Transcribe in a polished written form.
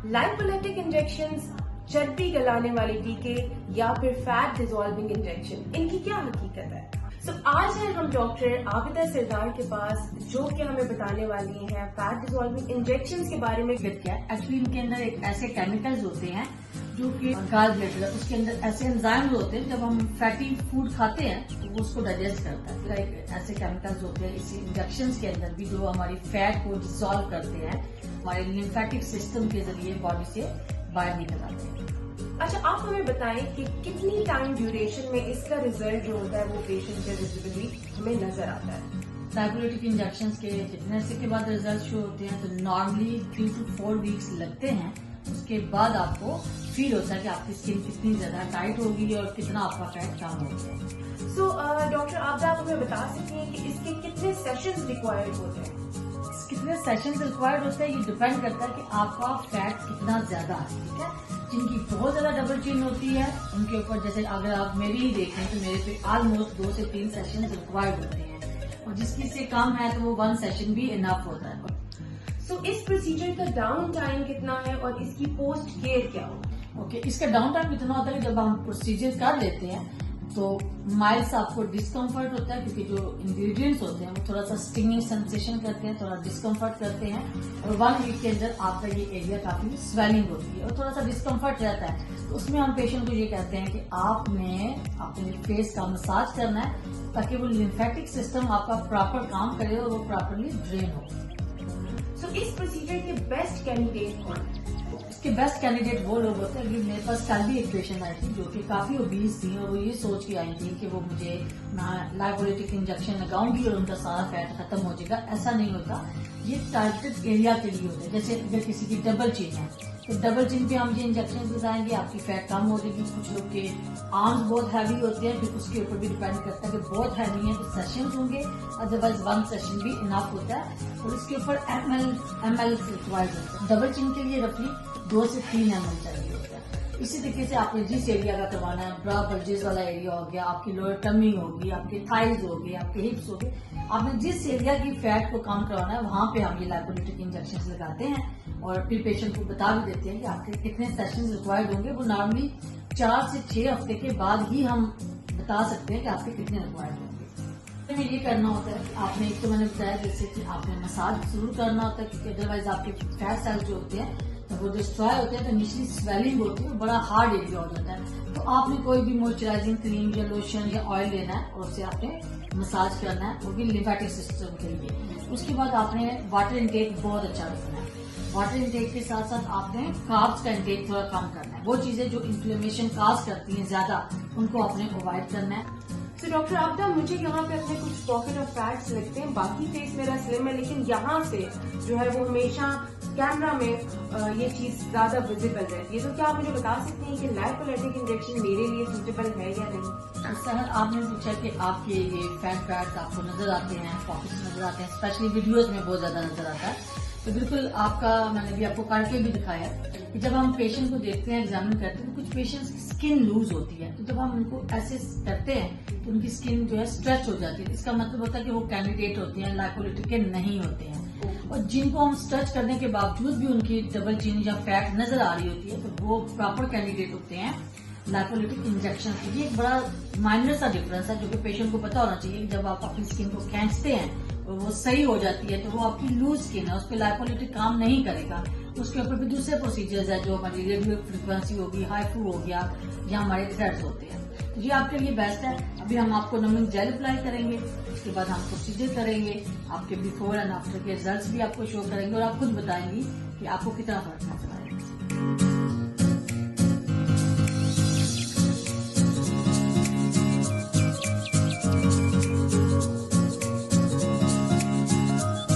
लाइपोलिटिक injection, चर्बी गलाने वाले टीके या फिर फैट डिसॉल्विंग इंजेक्शन, इनकी क्या हकीकत है? आज हैं हम डॉक्टर आबिदा सरदार के पास, जो कि हमें बताने वाली हैं फैट डिसॉल्विंग इंजेक्शन के बारे में। एक्चुअली इनके अंदर एक ऐसे केमिकल्स होते हैं जो कि गाल ब्लैडर, उसके अंदर ऐसे एंजाइम्स होते हैं, जब हम फैटी फूड खाते हैं तो वो उसको डाइजेस्ट करता है। लाइक ऐसे केमिकल्स होते हैं इस इंजेक्शन के अंदर भी, जो हमारी फैट को डिसॉल्व करते हैं, हमारे लिम्फेटिक सिस्टम के जरिए बॉडी से बाहर निकल आते हैं। अच्छा, आप हमें बताएं कि कितनी टाइम ड्यूरेशन में इसका रिजल्ट जो होता है वो पेशेंट के विजिबली हमें नजर आता है? लाइपोलिटिक इंजेक्शन के फिटनेस के बाद रिजल्ट शो होते हैं तो नॉर्मली 3 to 4 वीक्स लगते हैं। उसके बाद आपको फील होता है कि आपकी स्किन कितनी ज्यादा टाइट होगी और कितना आपका फैट कम हो गया। डॉक्टर आप हमें बता सकते हैं कि इसके कितने सेशंस रिक्वायर्ड होते हैं? कितने सेशंस रिक्वायर्ड होते हैं ये डिपेंड करता है कि आपका फैट कितना ज्यादा है। ठीक है, जिनकी बहुत ज्यादा डबल चिन होती है उनके ऊपर, जैसे अगर आप मेरी ही देखें तो मेरे पे ऑलमोस्ट 2 से 3 सेशन रिक्वायर्ड होते हैं, और जिसकी से कम है तो वो 1 सेशन भी इनफ होता है। इस प्रोसीजर का डाउन टाइम कितना है और इसकी पोस्ट केयर क्या हो? इसका डाउन टाइम कितना होता है कि जब हम प्रोसीजर कर लेते हैं तो माइल्स आपको डिस्कम्फर्ट होता है, क्योंकि जो इंग्रेडिएंट्स होते हैं वो थोड़ा सा स्टिंगिंग सेंसेशन करते हैं, थोड़ा डिस्कम्फर्ट करते हैं, और 1 वीक के अंदर आपका ये एरिया काफी स्वेलिंग होती है और थोड़ा सा डिस्कम्फर्ट रहता है। तो उसमें हम पेशेंट को ये कहते हैं कि आपने अपने फेस का मसाज करना है ताकि वो लिम्फेटिक सिस्टम आपका प्रॉपर काम करे और वो प्रॉपरली ड्रेन हो। इस प्रोसीजर के बेस्ट कैंडिडेट कौन है? इसके बेस्ट कैंडिडेट वो लोग होते हैं। अभी मेरे पास कल भी एक पेशेंट आई थी जो कि काफी ओबीस थी और वो ये सोच के आई थी कि वो मुझे लाइपोलिटिक इंजेक्शन लगाऊंगी और उनका सारा फैट खत्म हो जाएगा। ऐसा नहीं होता, ये टारगेटेड एरिया के लिए होता है। जैसे अगर किसी की डबल चिन है तो डबल चिन पे हम ये इंजेक्शन लगाएंगे, आपकी फैट कम हो जाएगी। कुछ लोग के आर्म्स बहुत हैवी होते हैं, फिर उसके ऊपर भी डिपेंड करता है कि बहुत हैवी है तो सेशन होंगे, अदरवाइज 1 सेशन भी इनफ होता है। और इसके ऊपर ml रिक्वायर्ड होता है। डबल चिन के लिए रफली 2 से 3 ml चाहिए होता है। इसी तरीके से आपने जिस एरिया का करवाना है, ब्रा बल्जेस वाला एरिया हो गया, आपकी लोअर टमी होगी, आपके थाइज हो गए, आपके हिप्स हो गए, आपने जिस एरिया की फैट को कम करवाना है वहां पे हम ये लाइपोलिटिक इंजेक्शन लगाते हैं और फिर पेशेंट को बता भी देते हैं कि आपके कितने सेशन रिक्वायर्ड होंगे। वो नॉर्मली 4 से 6 हफ्ते के बाद ही हम बता सकते हैं कि आपके कितने रिक्वायर्ड होंगे। हमें ये करना होता है कि आपने, एक तो मैंने बताया जैसे कि आपने मसाज जरूर करना होता है, क्योंकि अदरवाइज आपके फैट सेल्स जो होते हैं तो वो डिस्ट्रॉय होते हैं, तो इनिशियली स्वेलिंग होती है, बड़ा हार्ड एरिया हो जाता है। तो आपने कोई भी मॉइस्चराइजिंग क्रीम या लोशन या ऑयल लेना है और उससे आपने मसाज करना है, वो भी लिम्फेटिक सिस्टम के लिए। उसके बाद आपने वाटर इंटेक बहुत अच्छा रखना है। वाटर इंटेक के साथ साथ आपने कार्ब्स का इंटेक थोड़ा कम करना है। वो चीजें जो इन्फ्लेमेशन काज करती हैं ज्यादा, उनको आपने अवॉइड करना है। डॉक्टर आबिदा, मुझे यहाँ पे अपने कुछ पॉकेट ऑफ फैट्स लगते हैं, बाकी फेस मेरा स्लिम है, लेकिन यहाँ से जो है वो हमेशा कैमरा में ये चीज ज्यादा विजिबल रहती है। तो क्या आप मुझे बता सकते हैं कि लाइपोलिटिक इंजेक्शन मेरे लिए सूटेबल है या नहीं? सर, आपने पूछा कि आपके ये फैट्स आपको नजर आते हैं, पॉकेट्स नजर आते हैं, स्पेशली वीडियोज में बहुत ज्यादा नजर आता है। तो बिल्कुल आपका, मैंने भी आपको करके भी दिखाया कि जब हम पेशेंट को देखते हैं, एग्जामिन करते हैं, तो कुछ पेशेंट्स की स्किन लूज होती है, तो जब हम उनको एसेस करते हैं तो उनकी स्किन जो है स्ट्रेच हो जाती है। इसका मतलब होता है कि वो कैंडिडेट होते हैं, लाइपोलिटिक के नहीं होते हैं। और जिनको हम स्ट्रेच करने के बावजूद भी उनकी डबल चिन या फैट नजर आ रही होती है, तो वो प्रॉपर कैंडिडेट होते हैं लाइपोलिटिक इंजेक्शन। ये एक बड़ा माइनर सा डिफरेंस है जो कि पेशेंट को पता होना चाहिए। जब आप अपनी स्किन को खींचते हैं और वो सही हो जाती है तो वो आपकी लूज स्किन है, उस पर लाइपोलिटिक काम नहीं करेगा। उसके ऊपर भी दूसरे प्रोसीजर्स है, जो हमारी रेडियो फ्रिक्वेंसी होगी, हाइफू हो गया, या हमारे थ्रेड्स होते हैं। तो ये आपके लिए बेस्ट है। अभी हम आपको नमिंग जेल अप्लाई करेंगे, उसके बाद हम प्रोसीजर करेंगे, आपके बिफोर एंड आफ्टर के रिजल्ट्स भी आपको शो करेंगे और आप खुद बताएंगी कि आपको कितना फर्क नजर आएगा।